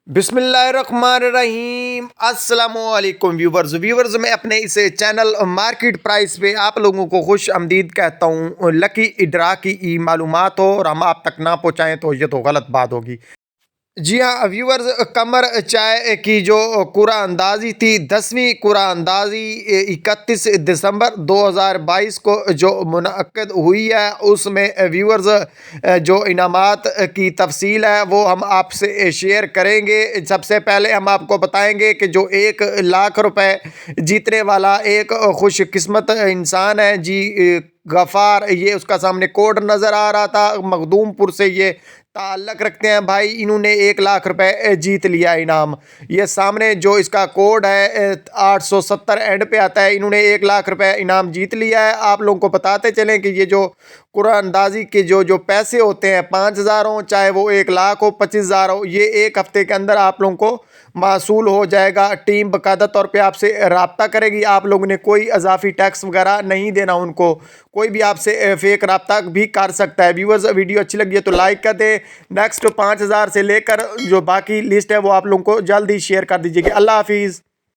بسم اللہ الرحمن الرحیم۔ السلام علیکم ویورز میں اپنے اس چینل مارکیٹ پرائس پہ آپ لوگوں کو خوش آمدید کہتا ہوں۔ لکی ڈرا کی معلومات ہو اور ہم آپ تک نہ پہنچائیں تو یہ تو غلط بات ہوگی۔ جی ہاں ویورز، قمر چائے کی جو قرعہ اندازی تھی 10ویں قرعہ اندازی 31 دسمبر 2022 کو جو منعقد ہوئی ہے، اس میں ویورز جو انعامات کی تفصیل ہے وہ ہم آپ سے شیئر کریں گے۔ سب سے پہلے ہم آپ کو بتائیں گے کہ جو 1 لاکھ روپے جیتنے والا ایک خوش قسمت انسان ہے جی غفار، یہ اس کا سامنے کوڈ نظر آ رہا تھا، مخدوم پور سے یہ تعلق رکھتے ہیں بھائی، انہوں نے 1 لاکھ روپے جیت لیا انعام۔ یہ سامنے جو اس کا کوڈ ہے 870 اینڈ پہ آتا ہے، انہوں نے 1 لاکھ روپے انعام جیت لیا ہے۔ آپ لوگوں کو بتاتے چلیں کہ یہ جو قرعہ اندازی کے جو پیسے ہوتے ہیں 5000 ہوں چاہے وہ 1 لاکھ ہو 25,000 ہو، یہ ایک ہفتے کے اندر آپ لوگوں کو موصول ہو جائے گا۔ ٹیم باقاعدہ طور پہ آپ سے رابطہ کرے گی، آپ لوگوں نے کوئی اضافی ٹیکس وغیرہ نہیں دینا ان کو، کوئی بھی آپ سے فیک رابطہ بھی کر سکتا ہے۔ ویورز ویڈیو اچھی لگی ہے تو لائک کر دیں۔ نیکسٹ 5000 سے لے کر جو باقی لسٹ ہے وہ آپ لوگوں کو جلد ہی شیئر کر دیجیے گا۔ اللہ حافظ۔